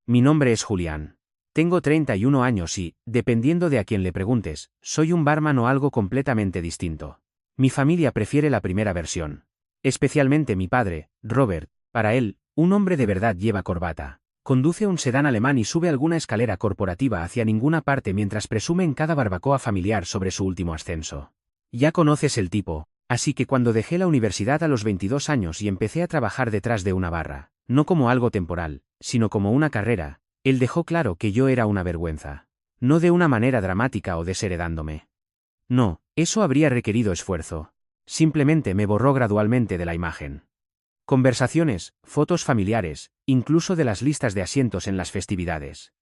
Mi nombre es Julián. Tengo 31 años y, dependiendo de a quién le preguntes, soy un barman o algo completamente distinto. Mi familia prefiere la primera versión. Especialmente mi padre, Robert. Para él, un hombre de verdad lleva corbata. Conduce un sedán alemán y sube alguna escalera corporativa hacia ninguna parte mientras presume en cada barbacoa familiar sobre su último ascenso. Ya conoces el tipo, así que cuando dejé la universidad a los 22 años y empecé a trabajar detrás de una barra, no como algo temporal, sino como una carrera, él dejó claro que yo era una vergüenza. No de una manera dramática o desheredándome. No, eso habría requerido esfuerzo. Simplemente me borró gradualmente de la imagen. Conversaciones, fotos familiares, incluso de las listas de asientos en las festividades.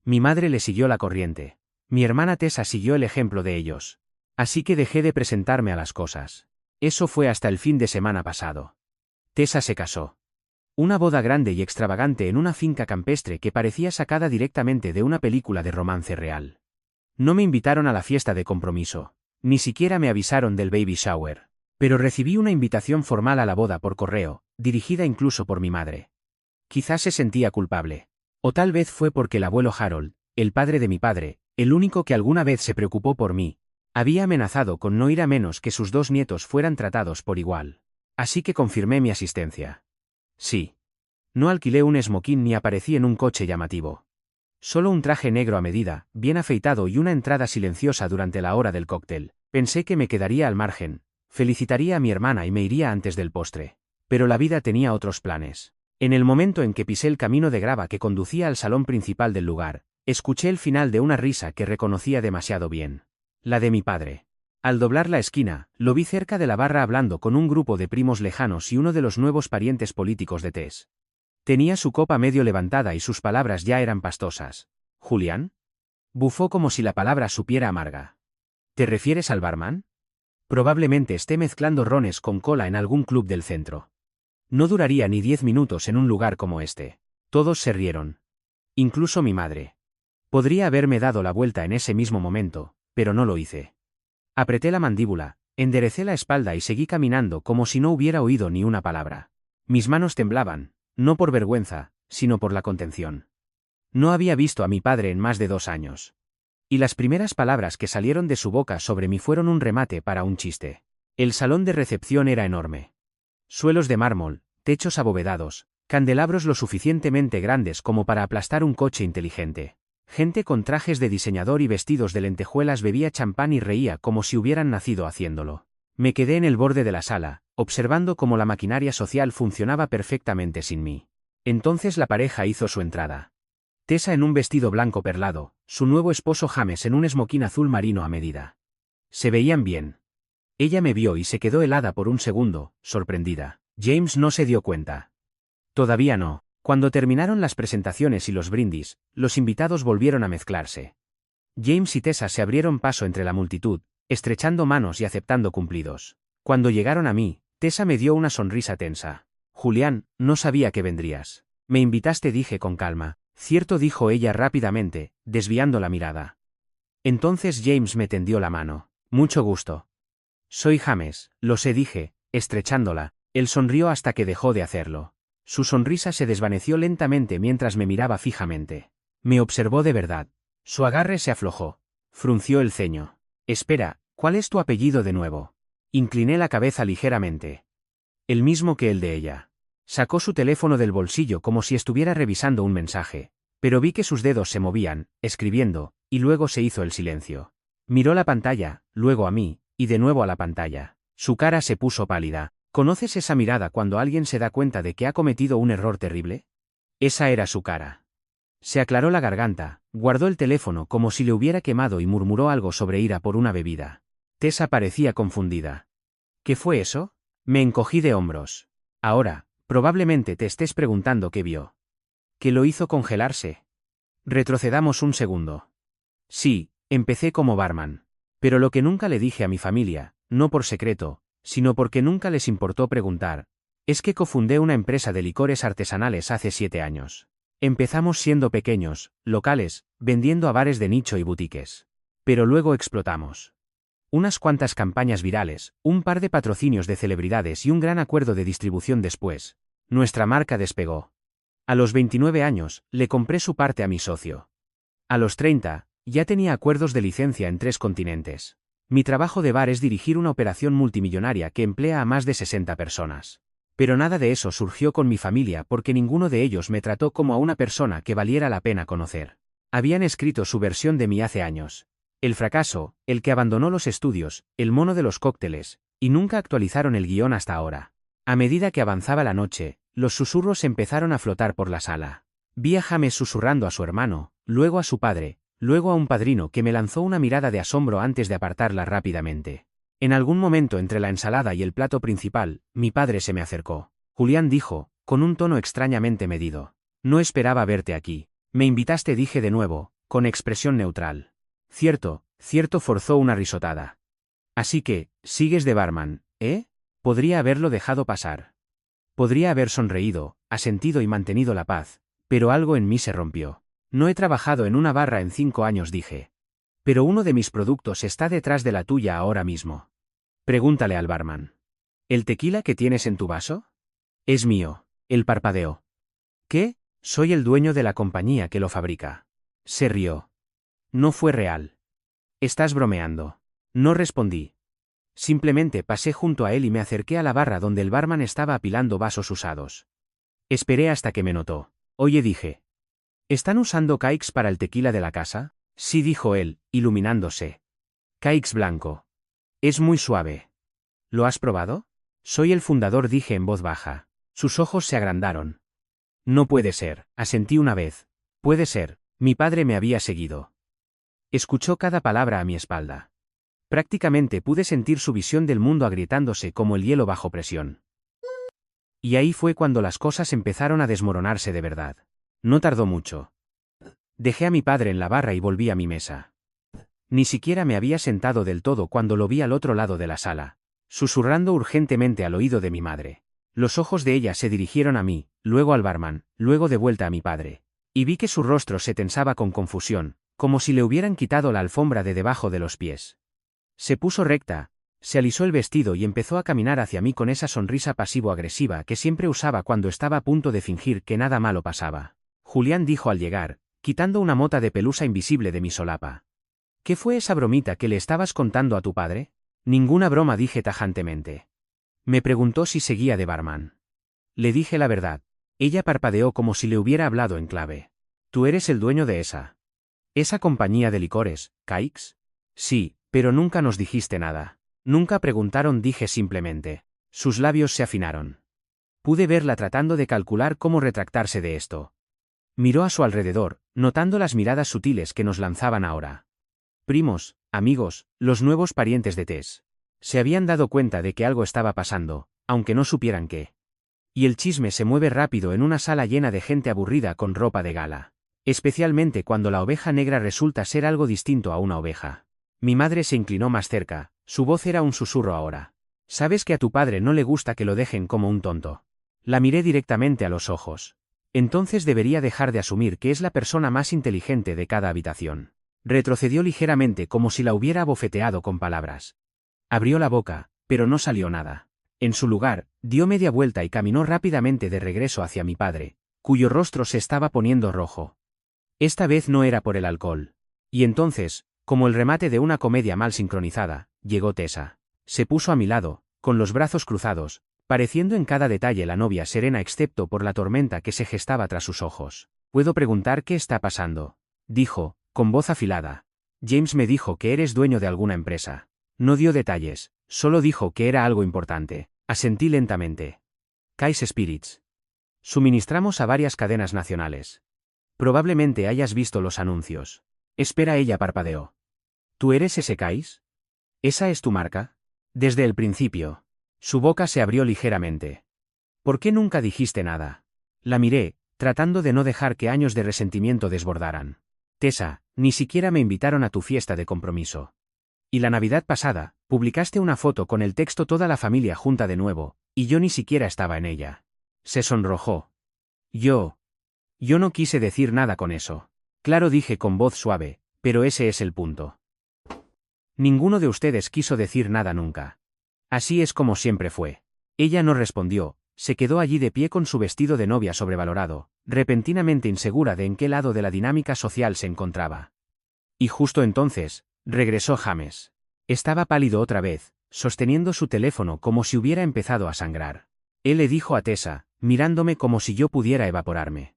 Mi madre le siguió la corriente. Mi hermana Tessa siguió el ejemplo de ellos. Así que dejé de presentarme a las cosas. Eso fue hasta el fin de semana pasado. Tessa se casó. Una boda grande y extravagante en una finca campestre que parecía sacada directamente de una película de romance real. No me invitaron a la fiesta de compromiso. Ni siquiera me avisaron del baby shower. Pero recibí una invitación formal a la boda por correo, dirigida incluso por mi madre. Quizás se sentía culpable. O tal vez fue porque el abuelo Harold, el padre de mi padre, el único que alguna vez se preocupó por mí, había amenazado con no ir a menos que sus 2 nietos fueran tratados por igual. Así que confirmé mi asistencia. Sí. No alquilé un esmoquín ni aparecí en un coche llamativo. Solo un traje negro a medida, bien afeitado y una entrada silenciosa durante la hora del cóctel. Pensé que me quedaría al margen, felicitaría a mi hermana y me iría antes del postre. Pero la vida tenía otros planes. En el momento en que pisé el camino de grava que conducía al salón principal del lugar, escuché el final de una risa que reconocía demasiado bien. La de mi padre. Al doblar la esquina, lo vi cerca de la barra hablando con un grupo de primos lejanos y uno de los nuevos parientes políticos de Tess. Tenía su copa medio levantada y sus palabras ya eran pastosas. ¿Julián? Bufó como si la palabra supiera amarga. ¿Te refieres al barman? Probablemente esté mezclando rones con cola en algún club del centro. No duraría ni 10 minutos en un lugar como este. Todos se rieron. Incluso mi madre. Podría haberme dado la vuelta en ese mismo momento, pero no lo hice. Apreté la mandíbula, enderecé la espalda y seguí caminando como si no hubiera oído ni una palabra. Mis manos temblaban, no por vergüenza, sino por la contención. No había visto a mi padre en más de 2 años. Y las primeras palabras que salieron de su boca sobre mí fueron un remate para un chiste. El salón de recepción era enorme. Suelos de mármol, techos abovedados, candelabros lo suficientemente grandes como para aplastar un coche inteligente. Gente con trajes de diseñador y vestidos de lentejuelas bebía champán y reía como si hubieran nacido haciéndolo. Me quedé en el borde de la sala, observando cómo la maquinaria social funcionaba perfectamente sin mí. Entonces la pareja hizo su entrada. Tessa en un vestido blanco perlado, su nuevo esposo James en un esmoquín azul marino a medida. Se veían bien. Ella me vio y se quedó helada por un segundo, sorprendida. James no se dio cuenta. Todavía no. Cuando terminaron las presentaciones y los brindis, los invitados volvieron a mezclarse. James y Tessa se abrieron paso entre la multitud, estrechando manos y aceptando cumplidos. Cuando llegaron a mí, Tessa me dio una sonrisa tensa. Julián, no sabía que vendrías. Me invitaste, dije con calma. Cierto, dijo ella rápidamente, desviando la mirada. Entonces James me tendió la mano. Mucho gusto. Soy James, lo sé, dije, estrechándola. Él sonrió hasta que dejó de hacerlo. Su sonrisa se desvaneció lentamente mientras me miraba fijamente. Me observó de verdad. Su agarre se aflojó. Frunció el ceño. Espera, ¿cuál es tu apellido de nuevo? Incliné la cabeza ligeramente. El mismo que el de ella. Sacó su teléfono del bolsillo como si estuviera revisando un mensaje, pero vi que sus dedos se movían, escribiendo, y luego se hizo el silencio. Miró la pantalla, luego a mí, y de nuevo a la pantalla. Su cara se puso pálida. ¿Conoces esa mirada cuando alguien se da cuenta de que ha cometido un error terrible? Esa era su cara. Se aclaró la garganta, guardó el teléfono como si le hubiera quemado y murmuró algo sobre ir a por una bebida. Tessa parecía confundida. ¿Qué fue eso? Me encogí de hombros. Ahora, probablemente te estés preguntando qué vio. ¿Qué lo hizo congelarse? Retrocedamos un segundo. Sí, empecé como barman. Pero lo que nunca le dije a mi familia, no por secreto, sino porque nunca les importó preguntar, es que cofundé una empresa de licores artesanales hace 7 años. Empezamos siendo pequeños, locales, vendiendo a bares de nicho y boutiques. Pero luego explotamos. Unas cuantas campañas virales, un par de patrocinios de celebridades y un gran acuerdo de distribución después. Nuestra marca despegó. A los 29 años, le compré su parte a mi socio. A los 30, ya tenía acuerdos de licencia en 3 continentes. Mi trabajo de bar es dirigir una operación multimillonaria que emplea a más de 60 personas. Pero nada de eso surgió con mi familia porque ninguno de ellos me trató como a una persona que valiera la pena conocer. Habían escrito su versión de mí hace años. El fracaso, el que abandonó los estudios, el mono de los cócteles, y nunca actualizaron el guión hasta ahora. A medida que avanzaba la noche, los susurros empezaron a flotar por la sala. Vi a James susurrando a su hermano, luego a su padre, luego a un padrino que me lanzó una mirada de asombro antes de apartarla rápidamente. En algún momento entre la ensalada y el plato principal, mi padre se me acercó. Julián dijo, con un tono extrañamente medido. No esperaba verte aquí. Me invitaste, dije de nuevo, con expresión neutral. Cierto, forzó una risotada. Así que, sigues de barman, ¿eh? Podría haberlo dejado pasar. Podría haber sonreído, asentido y mantenido la paz, pero algo en mí se rompió. No he trabajado en una barra en 5 años, dije. Pero uno de mis productos está detrás de la tuya ahora mismo. Pregúntale al barman. ¿El tequila que tienes en tu vaso? Es mío. Él parpadeó. ¿Qué? Soy el dueño de la compañía que lo fabrica. Se rió. No fue real. Estás bromeando. No respondí. Simplemente pasé junto a él y me acerqué a la barra donde el barman estaba apilando vasos usados. Esperé hasta que me notó. Oye, dije. ¿Están usando Caix para el tequila de la casa? Sí, dijo él, iluminándose. Caix blanco. Es muy suave. ¿Lo has probado? Soy el fundador, dije en voz baja. Sus ojos se agrandaron. No puede ser, asentí una vez. Puede ser, mi padre me había seguido. Escuchó cada palabra a mi espalda. Prácticamente pude sentir su visión del mundo agrietándose como el hielo bajo presión. Y ahí fue cuando las cosas empezaron a desmoronarse de verdad. No tardó mucho. Dejé a mi padre en la barra y volví a mi mesa. Ni siquiera me había sentado del todo cuando lo vi al otro lado de la sala, susurrando urgentemente al oído de mi madre. Los ojos de ella se dirigieron a mí, luego al barman, luego de vuelta a mi padre. Y vi que su rostro se tensaba con confusión, como si le hubieran quitado la alfombra de debajo de los pies. Se puso recta, se alisó el vestido y empezó a caminar hacia mí con esa sonrisa pasivo-agresiva que siempre usaba cuando estaba a punto de fingir que nada malo pasaba. Julián, dijo al llegar, quitando una mota de pelusa invisible de mi solapa. ¿Qué fue esa bromita que le estabas contando a tu padre? Ninguna broma, dije tajantemente. Me preguntó si seguía de barman. Le dije la verdad. Ella parpadeó como si le hubiera hablado en clave. ¿Tú eres el dueño de esa compañía de licores, Caix? Sí, pero nunca nos dijiste nada. Nunca preguntaron, dije simplemente. Sus labios se afinaron. Pude verla tratando de calcular cómo retractarse de esto. Miró a su alrededor, notando las miradas sutiles que nos lanzaban ahora. Primos, amigos, los nuevos parientes de Tess. Se habían dado cuenta de que algo estaba pasando, aunque no supieran qué. Y el chisme se mueve rápido en una sala llena de gente aburrida con ropa de gala. Especialmente cuando la oveja negra resulta ser algo distinto a una oveja. Mi madre se inclinó más cerca, su voz era un susurro ahora. Sabes que a tu padre no le gusta que lo dejen como un tonto. La miré directamente a los ojos. Entonces debería dejar de asumir que es la persona más inteligente de cada habitación. Retrocedió ligeramente como si la hubiera abofeteado con palabras. Abrió la boca, pero no salió nada. En su lugar, dio media vuelta y caminó rápidamente de regreso hacia mi padre, cuyo rostro se estaba poniendo rojo. Esta vez no era por el alcohol. Y entonces, como el remate de una comedia mal sincronizada, llegó Tessa. Se puso a mi lado, con los brazos cruzados, pareciendo en cada detalle la novia serena excepto por la tormenta que se gestaba tras sus ojos. ¿Puedo preguntar qué está pasando?, dijo, con voz afilada. James me dijo que eres dueño de alguna empresa. No dio detalles, solo dijo que era algo importante. Asentí lentamente. Caix Spirits. Suministramos a varias cadenas nacionales. Probablemente hayas visto los anuncios. Espera, ella parpadeó. ¿Tú eres ese Caix? ¿Esa es tu marca? Desde el principio. Su boca se abrió ligeramente. ¿Por qué nunca dijiste nada? La miré, tratando de no dejar que años de resentimiento desbordaran. Tessa, ni siquiera me invitaron a tu fiesta de compromiso. Y la Navidad pasada, publicaste una foto con el texto toda la familia junta de nuevo, y yo ni siquiera estaba en ella. Se sonrojó. Yo no quise decir nada con eso. Claro, dije con voz suave, pero ese es el punto. Ninguno de ustedes quiso decir nada nunca. Así es como siempre fue. Ella no respondió, se quedó allí de pie con su vestido de novia sobrevalorado, repentinamente insegura de en qué lado de la dinámica social se encontraba. Y justo entonces, regresó James. Estaba pálido otra vez, sosteniendo su teléfono como si hubiera empezado a sangrar. Él le dijo a Tessa, mirándome como si yo pudiera evaporarme.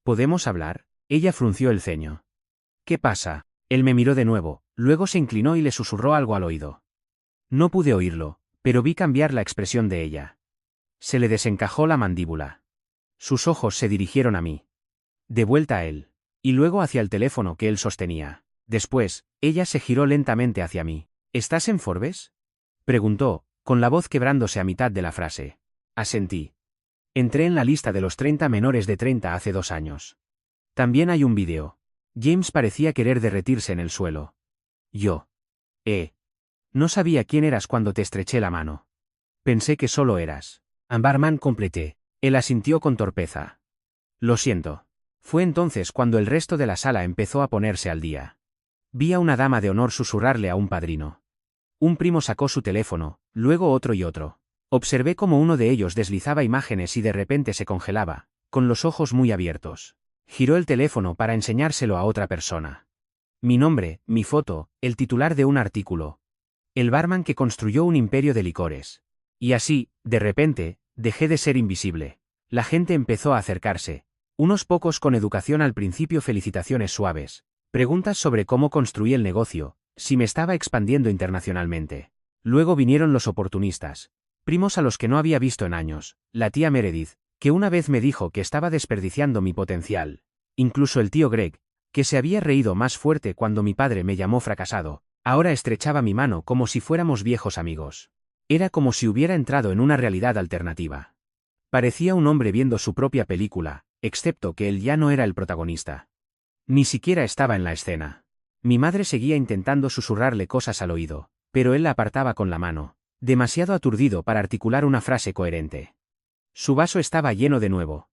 ¿Podemos hablar? Ella frunció el ceño. ¿Qué pasa? Él me miró de nuevo, luego se inclinó y le susurró algo al oído. No pude oírlo, pero vi cambiar la expresión de ella. Se le desencajó la mandíbula. Sus ojos se dirigieron a mí. De vuelta a él. Y luego hacia el teléfono que él sostenía. Después, ella se giró lentamente hacia mí. ¿Estás en Forbes? Preguntó, con la voz quebrándose a mitad de la frase. Asentí. Entré en la lista de los 30 menores de 30 hace 2 años. También hay un vídeo. James parecía querer derretirse en el suelo. Yo. No sabía quién eras cuando te estreché la mano. Pensé que solo eras. Barman, completé. Él asintió con torpeza. Lo siento. Fue entonces cuando el resto de la sala empezó a ponerse al día. Vi a una dama de honor susurrarle a un padrino. Un primo sacó su teléfono, luego otro y otro. Observé cómo uno de ellos deslizaba imágenes y de repente se congelaba, con los ojos muy abiertos. Giró el teléfono para enseñárselo a otra persona. Mi nombre, mi foto, el titular de un artículo. El barman que construyó un imperio de licores. Y así, de repente, dejé de ser invisible. La gente empezó a acercarse. Unos pocos con educación al principio, felicitaciones suaves. Preguntas sobre cómo construí el negocio, si me estaba expandiendo internacionalmente. Luego vinieron los oportunistas. Primos a los que no había visto en años. La tía Meredith, que una vez me dijo que estaba desperdiciando mi potencial. Incluso el tío Greg, que se había reído más fuerte cuando mi padre me llamó fracasado. Ahora estrechaba mi mano como si fuéramos viejos amigos. Era como si hubiera entrado en una realidad alternativa. Parecía un hombre viendo su propia película, excepto que él ya no era el protagonista. Ni siquiera estaba en la escena. Mi madre seguía intentando susurrarle cosas al oído, pero él la apartaba con la mano, demasiado aturdido para articular una frase coherente. Su vaso estaba lleno de nuevo.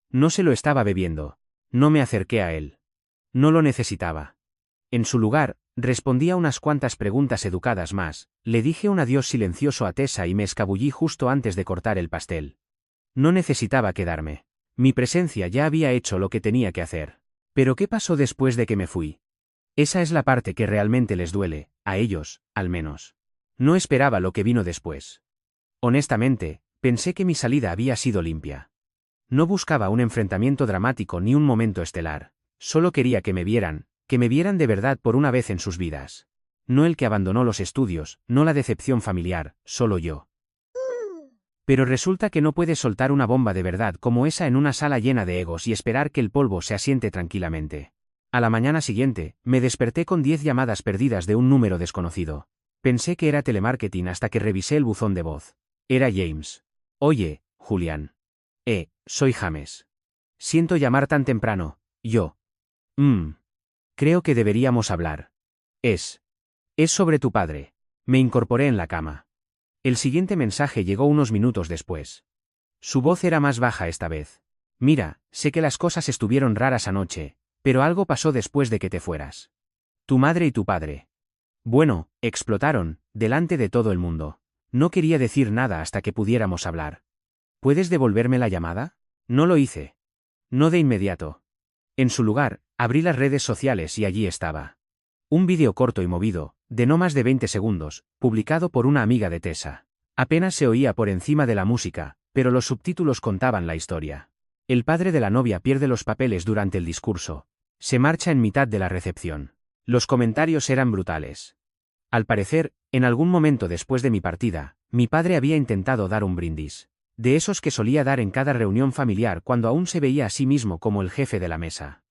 No se lo estaba bebiendo. No me acerqué a él. No lo necesitaba. En su lugar, respondí a unas cuantas preguntas educadas más, le dije un adiós silencioso a Tessa y me escabullí justo antes de cortar el pastel. No necesitaba quedarme. Mi presencia ya había hecho lo que tenía que hacer. ¿Pero qué pasó después de que me fui? Esa es la parte que realmente les duele, a ellos, al menos. No esperaba lo que vino después. Honestamente, pensé que mi salida había sido limpia. No buscaba un enfrentamiento dramático ni un momento estelar. Solo quería que me vieran de verdad por una vez en sus vidas. No el que abandonó los estudios, no la decepción familiar, solo yo. Pero resulta que no puedes soltar una bomba de verdad como esa en una sala llena de egos y esperar que el polvo se asiente tranquilamente. A la mañana siguiente, me desperté con 10 llamadas perdidas de un número desconocido. Pensé que era telemarketing hasta que revisé el buzón de voz. Era James. Oye, Julián. Soy James. Siento llamar tan temprano. Yo. Creo que deberíamos hablar. Es sobre tu padre. Me incorporé en la cama. El siguiente mensaje llegó unos minutos después. Su voz era más baja esta vez. Mira, sé que las cosas estuvieron raras anoche, pero algo pasó después de que te fueras. Tu madre y tu padre. Bueno, explotaron, delante de todo el mundo. No quería decir nada hasta que pudiéramos hablar. ¿Puedes devolverme la llamada? No lo hice. No de inmediato. En su lugar, abrí las redes sociales y allí estaba. Un vídeo corto y movido, de no más de 20 segundos, publicado por una amiga de Tessa. Apenas se oía por encima de la música, pero los subtítulos contaban la historia. El padre de la novia pierde los papeles durante el discurso. Se marcha en mitad de la recepción. Los comentarios eran brutales. Al parecer, en algún momento después de mi partida, mi padre había intentado dar un brindis. De esos que solía dar en cada reunión familiar cuando aún se veía a sí mismo como el jefe de la mesa.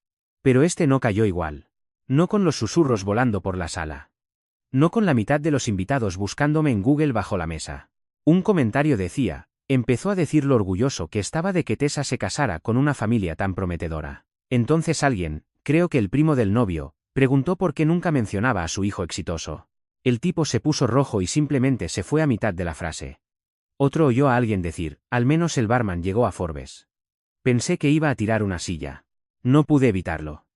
Pero este no cayó igual. No con los susurros volando por la sala. No con la mitad de los invitados buscándome en Google bajo la mesa. Un comentario decía, empezó a decir lo orgulloso que estaba de que Tessa se casara con una familia tan prometedora. Entonces alguien, creo que el primo del novio, preguntó por qué nunca mencionaba a su hijo exitoso. El tipo se puso rojo y simplemente se fue a mitad de la frase. Otro oyó a alguien decir, al menos el barman llegó a Forbes. Pensé que iba a tirar una silla. No pude evitarlo.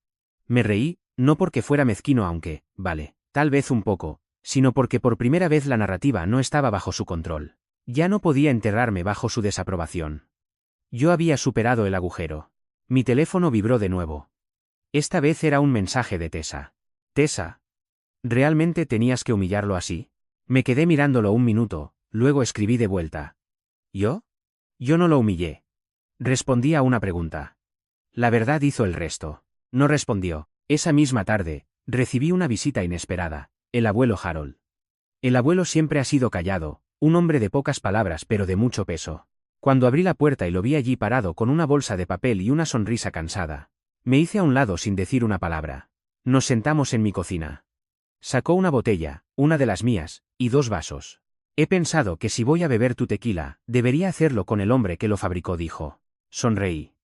Me reí, no porque fuera mezquino aunque, vale, tal vez un poco, sino porque por primera vez la narrativa no estaba bajo su control. Ya no podía enterrarme bajo su desaprobación. Yo había superado el agujero. Mi teléfono vibró de nuevo. Esta vez era un mensaje de Tessa. Tessa. ¿Realmente tenías que humillarlo así? Me quedé mirándolo un minuto, luego escribí de vuelta. ¿Yo? Yo no lo humillé. Respondí a una pregunta. La verdad hizo el resto. No respondió. Esa misma tarde, recibí una visita inesperada, el abuelo Harold. El abuelo siempre ha sido callado, un hombre de pocas palabras pero de mucho peso. Cuando abrí la puerta y lo vi allí parado con una bolsa de papel y una sonrisa cansada, me hice a un lado sin decir una palabra. Nos sentamos en mi cocina. Sacó una botella, una de las mías, y 2 vasos. He pensado que si voy a beber tu tequila, debería hacerlo con el hombre que lo fabricó, dijo. Sonreí.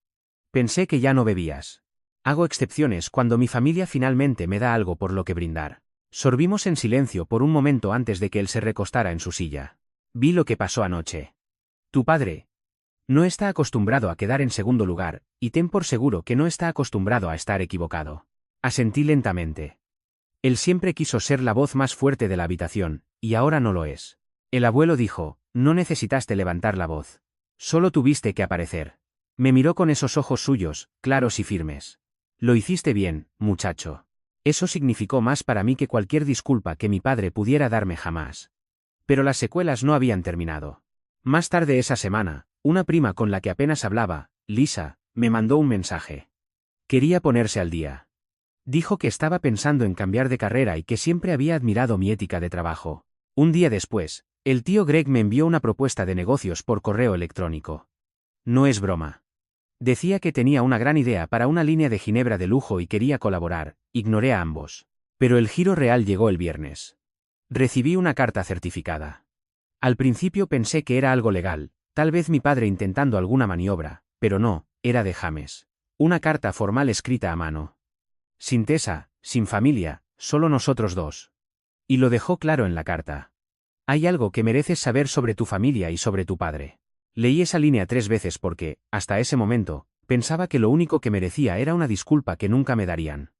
Pensé que ya no bebías. Hago excepciones cuando mi familia finalmente me da algo por lo que brindar. Sorbimos en silencio por un momento antes de que él se recostara en su silla. Vi lo que pasó anoche. Tu padre no está acostumbrado a quedar en segundo lugar, y ten por seguro que no está acostumbrado a estar equivocado. Asentí lentamente. Él siempre quiso ser la voz más fuerte de la habitación, y ahora no lo es. El abuelo dijo, no necesitaste levantar la voz. Solo tuviste que aparecer. Me miró con esos ojos suyos, claros y firmes. Lo hiciste bien, muchacho. Eso significó más para mí que cualquier disculpa que mi padre pudiera darme jamás. Pero las secuelas no habían terminado. Más tarde esa semana, una prima con la que apenas hablaba, Lisa, me mandó un mensaje. Quería ponerse al día. Dijo que estaba pensando en cambiar de carrera y que siempre había admirado mi ética de trabajo. Un día después, el tío Greg me envió una propuesta de negocios por correo electrónico. No es broma. Decía que tenía una gran idea para una línea de ginebra de lujo y quería colaborar. Ignoré a ambos. Pero el giro real llegó el viernes. Recibí una carta certificada. Al principio pensé que era algo legal, tal vez mi padre intentando alguna maniobra, pero no, era de James. Una carta formal escrita a mano. Sin Tessa, sin familia, solo nosotros dos. Y lo dejó claro en la carta. Hay algo que mereces saber sobre tu familia y sobre tu padre. Leí esa línea 3 veces porque, hasta ese momento, pensaba que lo único que merecía era una disculpa que nunca me darían.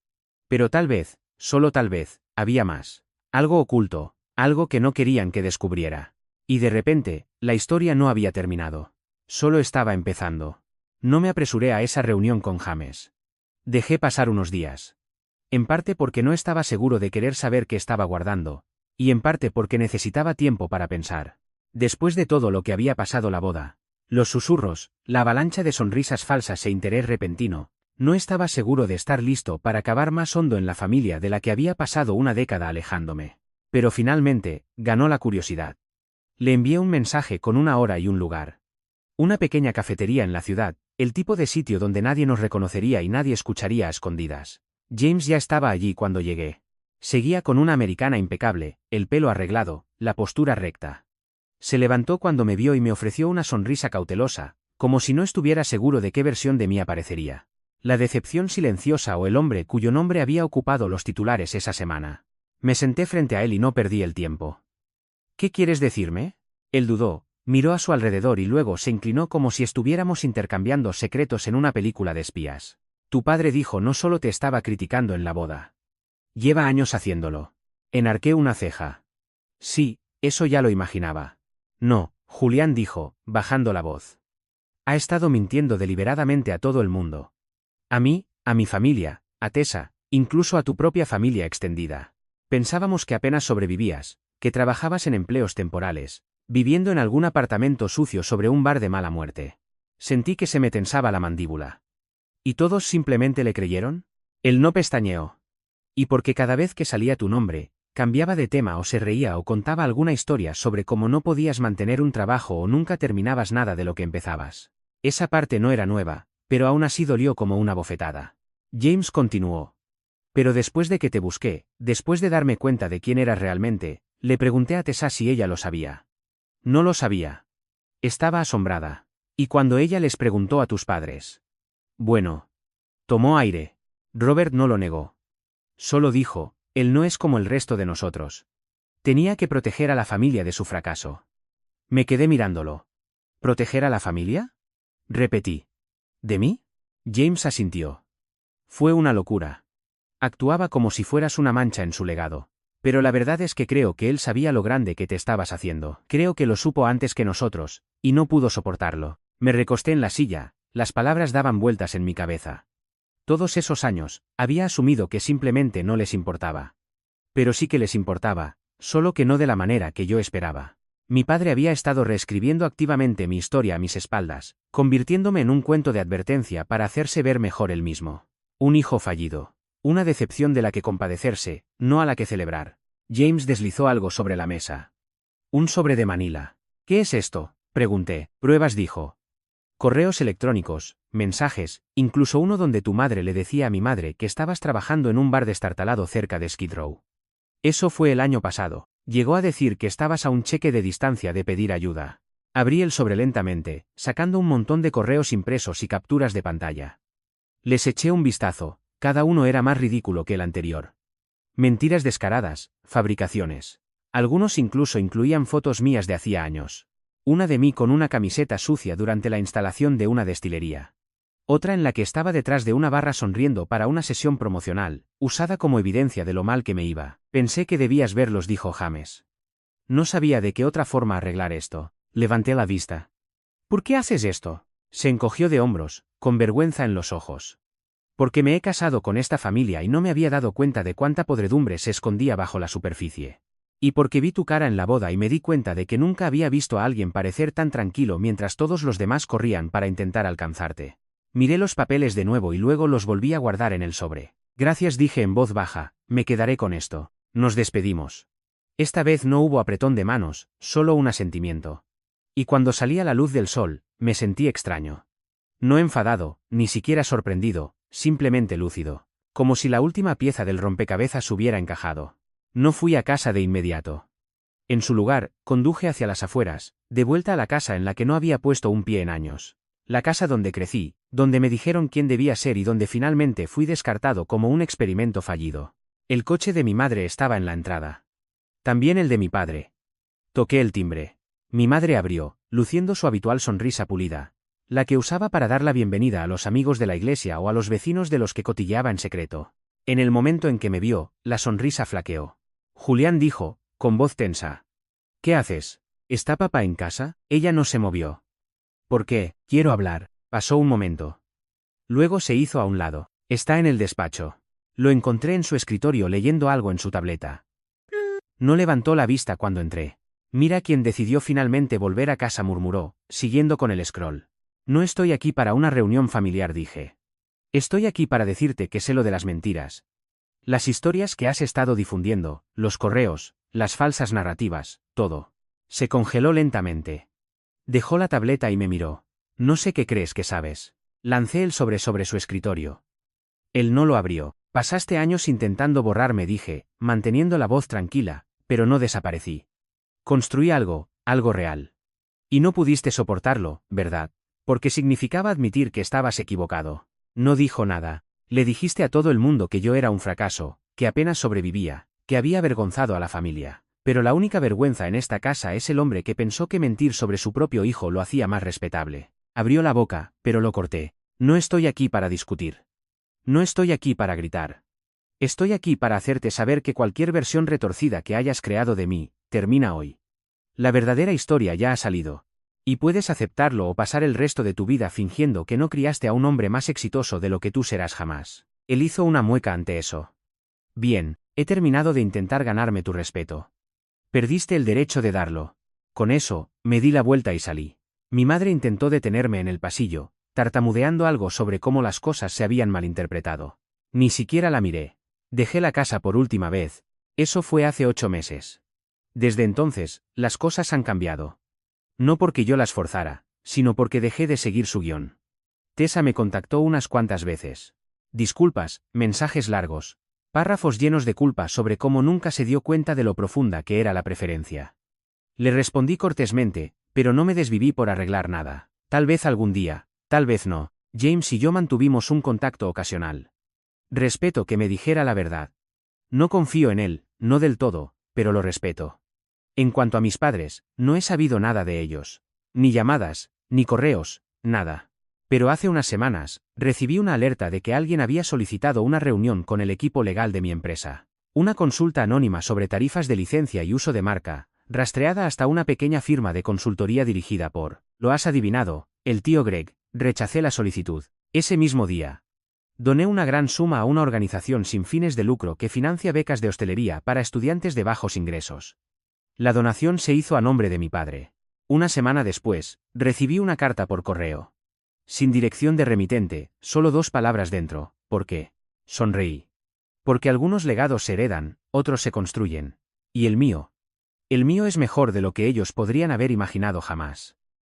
Pero tal vez, solo tal vez, había más. Algo oculto, algo que no querían que descubriera. Y de repente, la historia no había terminado. Solo estaba empezando. No me apresuré a esa reunión con James. Dejé pasar unos días. En parte porque no estaba seguro de querer saber qué estaba guardando, y en parte porque necesitaba tiempo para pensar. Después de todo lo que había pasado la boda, los susurros, la avalancha de sonrisas falsas e interés repentino, no estaba seguro de estar listo para cavar más hondo en la familia de la que había pasado una década alejándome. Pero finalmente, ganó la curiosidad. Le envié un mensaje con una hora y un lugar. Una pequeña cafetería en la ciudad, el tipo de sitio donde nadie nos reconocería y nadie escucharía a escondidas. James ya estaba allí cuando llegué. Seguía con una americana impecable, el pelo arreglado, la postura recta. Se levantó cuando me vio y me ofreció una sonrisa cautelosa, como si no estuviera seguro de qué versión de mí aparecería. La decepción silenciosa o el hombre cuyo nombre había ocupado los titulares esa semana. Me senté frente a él y no perdí el tiempo. ¿Qué quieres decirme? Él dudó, miró a su alrededor y luego se inclinó como si estuviéramos intercambiando secretos en una película de espías. Tu padre dijo no solo te estaba criticando en la boda. Lleva años haciéndolo. Enarqué una ceja. Sí, eso ya lo imaginaba. No, Julián dijo, bajando la voz. Ha estado mintiendo deliberadamente a todo el mundo. A mí, a mi familia, a Tessa, incluso a tu propia familia extendida. Pensábamos que apenas sobrevivías, que trabajabas en empleos temporales, viviendo en algún apartamento sucio sobre un bar de mala muerte. Sentí que se me tensaba la mandíbula. ¿Y todos simplemente le creyeron? Él no pestañeó. Y porque cada vez que salía tu nombre, cambiaba de tema o se reía o contaba alguna historia sobre cómo no podías mantener un trabajo o nunca terminabas nada de lo que empezabas. Esa parte no era nueva, pero aún así dolió como una bofetada. James continuó. Pero después de que te busqué, después de darme cuenta de quién eras realmente, le pregunté a Tessa si ella lo sabía. No lo sabía. Estaba asombrada. ¿Y cuando ella les preguntó a tus padres? Bueno. Tomó aire. Robert no lo negó. Solo dijo, él no es como el resto de nosotros. Tenía que proteger a la familia de su fracaso. Me quedé mirándolo. ¿Proteger a la familia? Repetí. ¿De mí? James asintió. Fue una locura. Actuaba como si fueras una mancha en su legado. Pero la verdad es que creo que él sabía lo grande que te estabas haciendo. Creo que lo supo antes que nosotros, y no pudo soportarlo. Me recosté en la silla, Las palabras daban vueltas en mi cabeza. Todos esos años, había asumido que simplemente no les importaba. Pero sí que les importaba, solo que no de la manera que yo esperaba. Mi padre había estado reescribiendo activamente mi historia a mis espaldas, convirtiéndome en un cuento de advertencia para hacerse ver mejor él mismo. Un hijo fallido. Una decepción de la que compadecerse, no a la que celebrar. James deslizó algo sobre la mesa. Un sobre de Manila. ¿Qué es esto?, pregunté. Pruebas, dijo. Correos electrónicos, mensajes, incluso uno donde tu madre le decía a mi madre que estabas trabajando en un bar destartalado cerca de Skid Row. Eso fue el año pasado. Llegó a decir que estabas a un cheque de distancia de pedir ayuda. Abrí el sobre lentamente, sacando un montón de correos impresos y capturas de pantalla. Les eché un vistazo, cada uno era más ridículo que el anterior. Mentiras descaradas, fabricaciones. Algunos incluso incluían fotos mías de hacía años. Una de mí con una camiseta sucia durante la instalación de una destilería. Otra en la que estaba detrás de una barra sonriendo para una sesión promocional, usada como evidencia de lo mal que me iba. Pensé que debías verlos, dijo James. No sabía de qué otra forma arreglar esto. Levanté la vista. ¿Por qué haces esto? Se encogió de hombros, con vergüenza en los ojos. Porque me he casado con esta familia y no me había dado cuenta de cuánta podredumbre se escondía bajo la superficie. Y porque vi tu cara en la boda y me di cuenta de que nunca había visto a alguien parecer tan tranquilo mientras todos los demás corrían para intentar alcanzarte. Miré los papeles de nuevo y luego los volví a guardar en el sobre. Gracias, dije en voz baja, me quedaré con esto. Nos despedimos. Esta vez no hubo apretón de manos, solo un asentimiento. Y cuando salí a la luz del sol, me sentí extraño. No enfadado, ni siquiera sorprendido, simplemente lúcido. Como si la última pieza del rompecabezas hubiera encajado. No fui a casa de inmediato. En su lugar, conduje hacia las afueras, de vuelta a la casa en la que no había puesto un pie en años. La casa donde crecí, donde me dijeron quién debía ser y donde finalmente fui descartado como un experimento fallido. El coche de mi madre estaba en la entrada. También el de mi padre. Toqué el timbre. Mi madre abrió, luciendo su habitual sonrisa pulida, la que usaba para dar la bienvenida a los amigos de la iglesia o a los vecinos de los que cotilleaba en secreto. En el momento en que me vio, la sonrisa flaqueó. Julián, dijo, con voz tensa. ¿Qué haces? ¿Está papá en casa? Ella no se movió. ¿Por qué? Quiero hablar. Pasó un momento. Luego se hizo a un lado. Está en el despacho. Lo encontré en su escritorio leyendo algo en su tableta. No levantó la vista cuando entré. Mira quién decidió finalmente volver a casa, murmuró, siguiendo con el scroll. No estoy aquí para una reunión familiar, dije. Estoy aquí para decirte que sé lo de las mentiras. Las historias que has estado difundiendo, los correos, las falsas narrativas, todo. Se congeló lentamente. Dejó la tableta y me miró. No sé qué crees que sabes. Lancé el sobre su escritorio. Él no lo abrió. Pasaste años intentando borrarme, dije, manteniendo la voz tranquila, pero no desaparecí. Construí algo real. Y no pudiste soportarlo, ¿verdad? Porque significaba admitir que estabas equivocado. No dijo nada. Le dijiste a todo el mundo que yo era un fracaso, que apenas sobrevivía, que había avergonzado a la familia. Pero la única vergüenza en esta casa es el hombre que pensó que mentir sobre su propio hijo lo hacía más respetable. Abrió la boca, pero lo corté. No estoy aquí para discutir. No estoy aquí para gritar. Estoy aquí para hacerte saber que cualquier versión retorcida que hayas creado de mí, termina hoy. La verdadera historia ya ha salido. Y puedes aceptarlo o pasar el resto de tu vida fingiendo que no criaste a un hombre más exitoso de lo que tú serás jamás. Él hizo una mueca ante eso. Bien, he terminado de intentar ganarme tu respeto. Perdiste el derecho de darlo. Con eso, me di la vuelta y salí. Mi madre intentó detenerme en el pasillo, tartamudeando algo sobre cómo las cosas se habían malinterpretado. Ni siquiera la miré. Dejé la casa por última vez. Eso fue hace 8 meses. Desde entonces, las cosas han cambiado. No porque yo las forzara, sino porque dejé de seguir su guión. Tessa me contactó unas cuantas veces. Disculpas, mensajes largos, párrafos llenos de culpa sobre cómo nunca se dio cuenta de lo profunda que era la preferencia. Le respondí cortésmente, pero no me desviví por arreglar nada. Tal vez algún día, tal vez no. James y yo mantuvimos un contacto ocasional. Respeto que me dijera la verdad. No confío en él, no del todo, pero lo respeto. En cuanto a mis padres, no he sabido nada de ellos. Ni llamadas, ni correos, nada. Pero hace unas semanas, recibí una alerta de que alguien había solicitado una reunión con el equipo legal de mi empresa. Una consulta anónima sobre tarifas de licencia y uso de marca, rastreada hasta una pequeña firma de consultoría dirigida por, lo has adivinado, el tío Greg, Rechacé la solicitud. Ese mismo día, doné una gran suma a una organización sin fines de lucro que financia becas de hostelería para estudiantes de bajos ingresos. La donación se hizo a nombre de mi padre. Una semana después, recibí una carta por correo. Sin dirección de remitente, solo 2 palabras dentro. ¿Por qué? Sonreí. Porque algunos legados se heredan, otros se construyen. ¿Y el mío? El mío es mejor de lo que ellos podrían haber imaginado jamás.